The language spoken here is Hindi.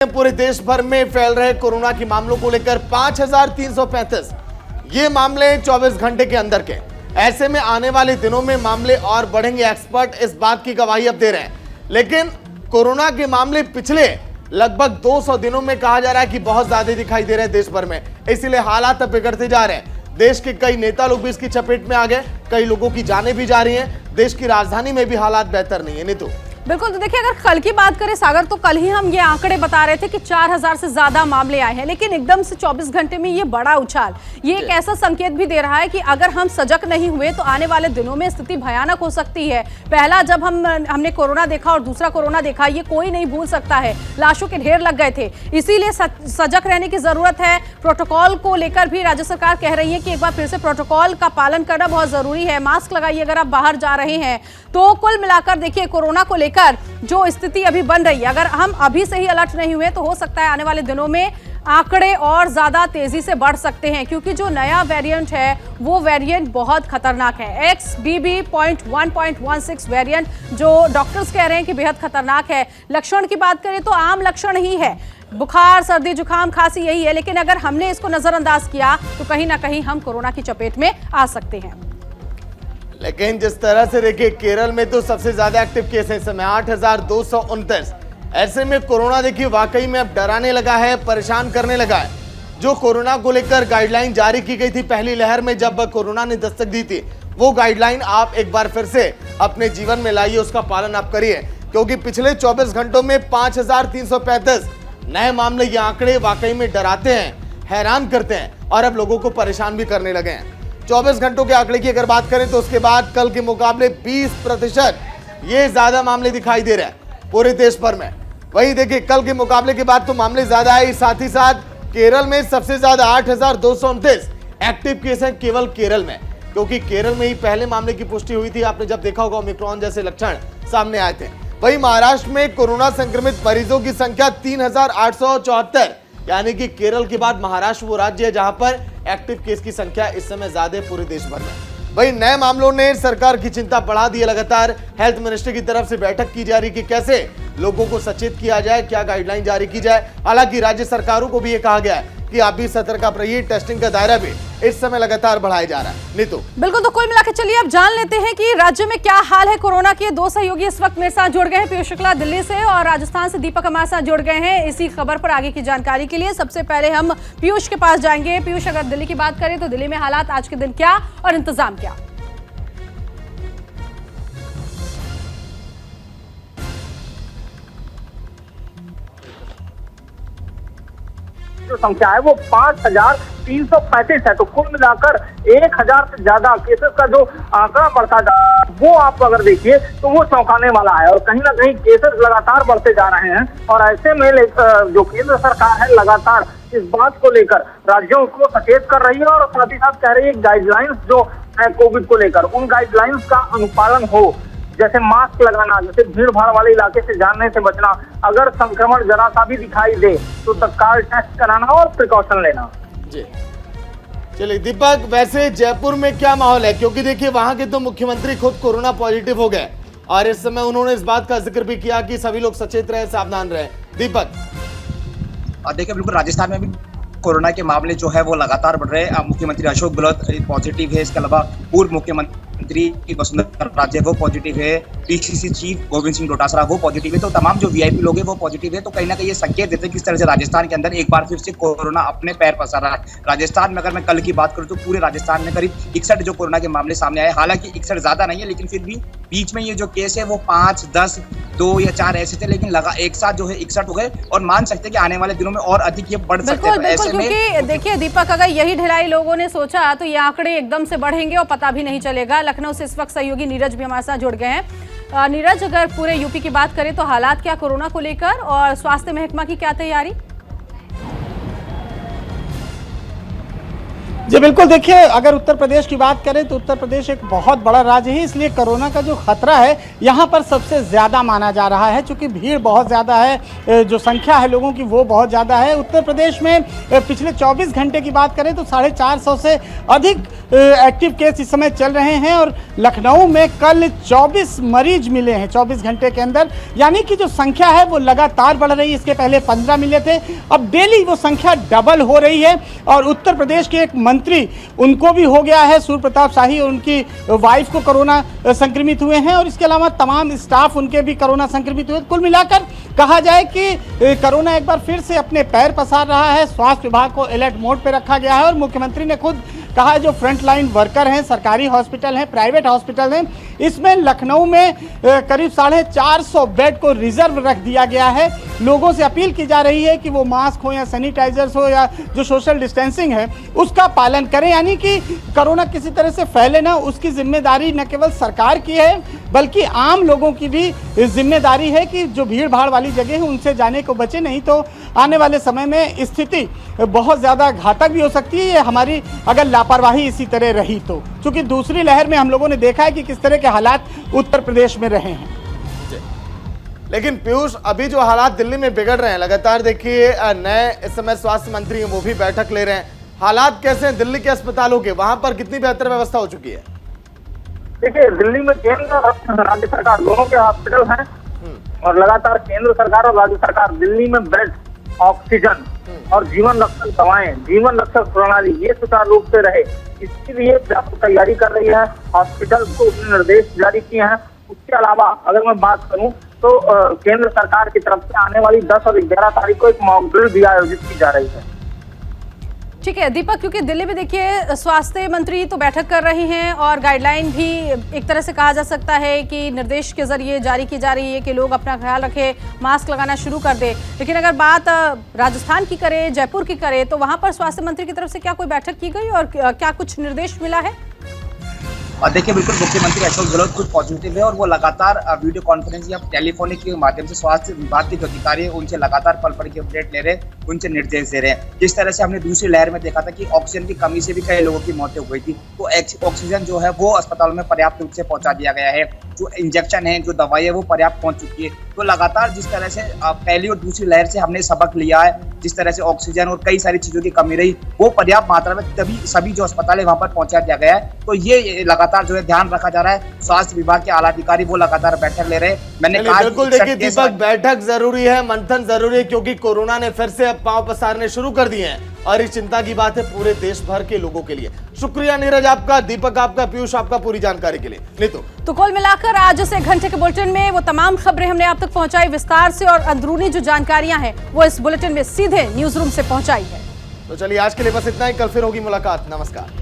पूरे देश भर में फैल रहे कोरोना के मामलों को लेकर 5,335 ये मामले 24 घंटे के अंदर के। ऐसे में आने वाले दिनों में मामले और बढ़ेंगे। एक्सपर्ट इस बात की गवाही अब दे रहे हैं। लेकिन कोरोना के मामले पिछले लगभग 200 दिनों में कहा जा रहा है कि बहुत ज्यादा दिखाई दे रहे हैं देश भर में। इसलिए हालात अब बिगड़ते जा रहे हैं। देश के कई नेता लोग भी इसकी चपेट में आ गए। कई लोगों की जानें भी जा रही हैं। देश की राजधानी में भी हालात बेहतर नहीं है। नीतू, बिल्कुल। तो देखिए, अगर कल की बात करें सागर, तो कल ही हम ये आंकड़े बता रहे थे कि 4000 से ज्यादा मामले आए हैं, लेकिन एकदम से 24 घंटे में ये बड़ा उछाल, ये एक ऐसा संकेत भी दे रहा है कि अगर हम सजग नहीं हुए तो आने वाले दिनों में स्थिति भयानक हो सकती है। पहला जब हमने कोरोना देखा और दूसरा कोरोना देखा, ये कोई नहीं भूल सकता है। लाशों के ढेर लग गए थे। इसीलिए सजग रहने की जरूरत है। प्रोटोकॉल को लेकर भी राज्य सरकार कह रही है कि एक बार फिर से प्रोटोकॉल का पालन करना बहुत जरूरी है। मास्क लगाइए अगर आप बाहर जा रहे हैं। तो कुल मिलाकर देखिए, कोरोना को लेकर जो स्थिति अभी बन रही है, अगर हम अभी से ही अलर्ट नहीं हुए तो हो सकता है आने वाले दिनों में आंकड़े और ज्यादा तेजी से बढ़ सकते हैं, क्योंकि जो नया वेरिएंट है वो वेरिएंट बहुत खतरनाक है। XBB.1.16 वेरिएंट जो डॉक्टर्स कह रहे हैं कि बेहद खतरनाक है। लक्षण की बात करें तो आम लक्षण ही है, बुखार, सर्दी, जुकाम, खांसी, यही है। लेकिन अगर हमने इसको नजरअंदाज किया तो कहीं ना कहीं हम कोरोना की चपेट में आ सकते हैं। लेकिन जिस तरह से देखिए, केरल में तो सबसे ज्यादा एक्टिव केस है इस समय 8,229। ऐसे में कोरोना देखिए वाकई में अब डराने लगा है, परेशान करने लगा है। जो कोरोना को लेकर गाइडलाइन जारी की गई थी पहली लहर में, जब कोरोना ने दस्तक दी थी, वो गाइडलाइन आप एक बार फिर से अपने जीवन में लाइए, उसका पालन आप करिए। क्योंकि पिछले 24 घंटों में 5,335 नए मामले, ये आंकड़े वाकई में डराते हैं, हैरान करते हैं और अब लोगों को परेशान भी करने लगे हैं। 24 घंटों के आंकड़े की अगर बात करें तो उसके बाद कल के मुकाबले 20% ये ज्यादा मामले दिखाई दे रहे हैं पूरे देश भर में। वही देखिए, कल के मुकाबले के बाद तो मामले ज्यादा आए। साथ ही साथ केरल में सबसे ज्यादा 8,229 एक्टिव केस हैं केवल केरल में, क्योंकि केरल में ही पहले मामले की पुष्टि हुई थी। आपने जब देखा होगा ओमिक्रॉन जैसे लक्षण सामने आए थे। वही महाराष्ट्र में कोरोना संक्रमित मरीजों की संख्या 3,874, यानी कि केरल के बाद महाराष्ट्र वो राज्य है जहां पर एक्टिव केस की संख्या इस समय ज्यादा है पूरे देश भर में। वही नए मामलों ने सरकार की चिंता बढ़ा दी है। लगातार हेल्थ मिनिस्ट्री की तरफ से बैठक की जा रही कि कैसे लोगों को सचेत किया जाए, क्या गाइडलाइन जारी की जाए। हालांकि राज्य सरकारों को भी ये कहा गया है कि आप भी सतर्क आप रहिए। टेस्टिंग का दायरा भी इस समय लगातार बढ़ाया जा रहा है। नीतू, बिल्कुल। तो कुल मिलाकर चलिए अब जान लेते हैं कि राज्य में क्या हाल है कोरोना के। दो सहयोगी इस वक्त मेरे साथ जुड़ गए हैं, पीयूष शुक्ला दिल्ली से और राजस्थान से दीपक हमारे साथ जुड़ गए हैं इसी खबर पर आगे की जानकारी के लिए। सबसे पहले हम पीयूष के पास जाएंगे। पीयूष, अगर दिल्ली की बात करें तो दिल्ली में हालात आज के दिन क्या और इंतजाम क्या? जो संख्या है वो 5,335 है। तो कुल मिलाकर 1,000 से ज्यादा केसेस का जो आंकड़ा बढ़ता जा रहा है वो आप अगर देखिए तो वो चौंकाने वाला है। और कहीं ना कहीं केसेस लगातार बढ़ते जा रहे हैं। और ऐसे में जो केंद्र सरकार है लगातार इस बात को लेकर राज्यों को सचेत कर रही है और साथ ही साथ कह रही है गाइडलाइंस जो है कोविड को लेकर, उन गाइडलाइंस का अनुपालन हो। जैसे मास्क लगाना, जैसे भीड़ भाड़ वाले इलाके से जाने से बचना, अगर संक्रमण जरा सा भी दिखाई दे तो तत्काल टेस्ट कराना और प्रिकॉशन लेना। जी चलिए दीपक, वैसे जयपुर में क्या माहौल है? क्योंकि देखिए वहां के तो मुख्यमंत्री खुद कोरोना पॉजिटिव हो गए और इस समय उन्होंने इस बात का जिक्र भी किया कि सभी लोग सचेत रहे, सावधान रहे। दीपक, देखिए बिल्कुल, राजस्थान में भी कोरोना के मामले जो है वो लगातार बढ़ रहे हैं। मुख्यमंत्री अशोक गहलोत पॉजिटिव है, इसके अलावा पूर्व मुख्यमंत्री वसुंधरा राजे वो पॉजिटिव है, पीसीसी चीफ गोविंद सिंह डोटासरा वो पॉजिटिव है। तो तमाम जो वीआईपी लोग हैं वो पॉजिटिव है। तो कहीं ना कहीं ये संकेत देते हैं किस तरह से राजस्थान के अंदर एक बार फिर से कोरोना अपने पैर पसार रहा है। राजस्थान में अगर मैं कल की बात करूं तो पूरे राजस्थान में करीब 61 जो कोरोना के मामले सामने आए। हालांकि 61 ज्यादा नहीं है, लेकिन फिर भी बीच में ये जो केस है वो 5, 10, 2 या 4 ऐसे थे, लेकिन लगा एक साथ जो है 61 हो गए और मान सकते हैं कि आने वाले दिनों में और अधिक ये बढ़ सकते हैं। ऐसे में क्योंकि देखिए दीपक, अगर यही ढिलाई लोगों ने सोचा तो ये आंकड़े एकदम से बढ़ेंगे और पता भी नहीं चलेगा। लखनऊ से इस वक्त सहयोगी नीरज भी हमारे साथ जुड़ गए हैं। नीरज, अगर पूरे यूपी की बात करें तो हालात क्या कोरोना को लेकर और स्वास्थ्य महकमा की क्या तैयारी? जी बिल्कुल, देखिए अगर उत्तर प्रदेश की बात करें तो उत्तर प्रदेश एक बहुत बड़ा राज्य है, इसलिए कोरोना का जो खतरा है यहाँ पर सबसे ज़्यादा माना जा रहा है, क्योंकि भीड़ बहुत ज़्यादा है, जो संख्या है लोगों की वो बहुत ज़्यादा है। उत्तर प्रदेश में पिछले 24 घंटे की बात करें तो 450 से अधिक एक्टिव केस इस समय चल रहे हैं और लखनऊ में कल 24 मरीज मिले हैं 24 घंटे के अंदर, यानी कि जो संख्या है वो लगातार बढ़ रही है। इसके पहले 15 मिले थे, अब डेली वो संख्या डबल हो रही है। और उत्तर प्रदेश के एक मंत्री, उनको भी हो गया है, सूर्य प्रताप शाही, और उनकी वाइफ को कोरोना संक्रमित हुए हैं और इसके अलावा तमाम स्टाफ उनके भी कोरोना संक्रमित हुए। कुल मिलाकर कहा जाए कि कोरोना एक बार फिर से अपने पैर पसार रहा है। स्वास्थ्य विभाग को अलर्ट मोड पर रखा गया है और मुख्यमंत्री ने खुद कहा जो फ्रंटलाइन वर्कर हैं, सरकारी हॉस्पिटल हैं, प्राइवेट हॉस्पिटल हैं, इसमें लखनऊ में करीब 450 बेड को रिजर्व रख दिया गया है। लोगों से अपील की जा रही है कि वो मास्क हो या सैनिटाइजर्स हो या जो सोशल डिस्टेंसिंग है उसका पालन करें, यानी कि कोरोना किसी तरह से फैले ना, उसकी जिम्मेदारी न केवल सरकार की है बल्कि आम लोगों की भी जिम्मेदारी है कि जो भीड़ भाड़ वाली जगह है उनसे जाने को बचे, नहीं तो आने वाले समय में स्थिति बहुत ज़्यादा घातक भी हो सकती है। ये हमारी अगर लापरवाही इसी तरह रही तो, क्योंकि दूसरी लहर में हम लोगों ने देखा है कि किस तरह के हालात उत्तर प्रदेश में रहे हैं। लेकिन पीयूष, अभी जो हालात दिल्ली में बिगड़ रहे हैं लगातार, देखिए नए इस समय स्वास्थ्य मंत्री हैं, वो भी बैठक ले रहे हैं। हालात कैसे हैं दिल्ली के अस्पतालों के? वहां पर कितनी बेहतर व्यवस्था हो चुकी है? देखिए, दिल्ली में केंद्र और राज्य सरकार दोनों के हॉस्पिटल हैं और लगातार केंद्र सरकार और राज्य सरकार दिल्ली में बेड, ऑक्सीजन और जीवन रक्षक दवाएं, जीवन रक्षक प्रणाली ये सुचारू रूप से रहे, इसके लिए व्यापक तैयारी कर रही है। हॉस्पिटल को निर्देश जारी किए हैं। उसके अलावा अगर मैं बात करूं तो केंद्र सरकार की तरफ से आने वाली 10 और 11 तारीख को एक मॉक ड्रिल भी आयोजित की जा रही है। ठीक है दीपक, क्योंकि दिल्ली में देखिए स्वास्थ्य मंत्री तो बैठक कर रही हैं और गाइडलाइन भी एक तरह से कहा जा सकता है कि निर्देश के जरिए जारी की जा रही है कि लोग अपना ख्याल रखें, मास्क लगाना शुरू कर दें। लेकिन अगर बात राजस्थान की करें, जयपुर की करें, तो वहां पर स्वास्थ्य मंत्री की तरफ से क्या कोई बैठक की गई और क्या कुछ निर्देश मिला है? और देखिए, बिल्कुल मुख्यमंत्री अशोक गहलोत खुद पॉजिटिव है और वो लगातार वीडियो कॉन्फ्रेंस या टेलीफोनिक के माध्यम से स्वास्थ्य विभाग के जो अधिकारी हैं उनसे लगातार पल पल की अपडेट ले रहे हैं, उनसे निर्देश दे रहे हैं। जिस तरह से हमने दूसरी लहर में देखा था कि ऑक्सीजन की कमी से भी कई लोगों की मौतें हुई थी, तो ऑक्सीजन जो है वो अस्पतालों में पर्याप्त रूप से पहुंचा दिया गया है। जो इंजेक्शन है, जो दवाई है, वो पर्याप्त पहुंच चुकी है। तो लगातार जिस तरह से पहली और दूसरी लहर से हमने सबक लिया है, जिस तरह से ऑक्सीजन और कई सारी चीजों की कमी रही, वो पर्याप्त मात्रा में तभी सभी जो अस्पताल है वहां पर पहुंचा दिया गया है। तो ये लगातार जो है ध्यान रखा जा रहा है। स्वास्थ्य विभाग के आला अधिकारी वो लगातार बैठक ले रहे हैं। मैंने कहा बिल्कुल, देखिए दीपक, बैठक जरूरी है, मंथन जरूरी है, क्योंकि कोरोना ने फिर से अब पांव पसारने शुरू कर दिए हैं और इस चिंता की बात है पूरे देश भर के लोगों के लिए। शुक्रिया नीरज आपका, दीपक आपका, पीयूष आपका पूरी जानकारी के लिए। नीतू, तो कुल मिलाकर आज से 1 घंटे के बुलेटिन में वो तमाम खबरें हमने आप तक पहुंचाई विस्तार से, और अंदरूनी जो जानकारियां हैं वो इस बुलेटिन में सीधे न्यूज रूम से पहुंचाई है। तो चलिए आज के लिए बस इतना ही, कल फिर होगी मुलाकात। नमस्कार।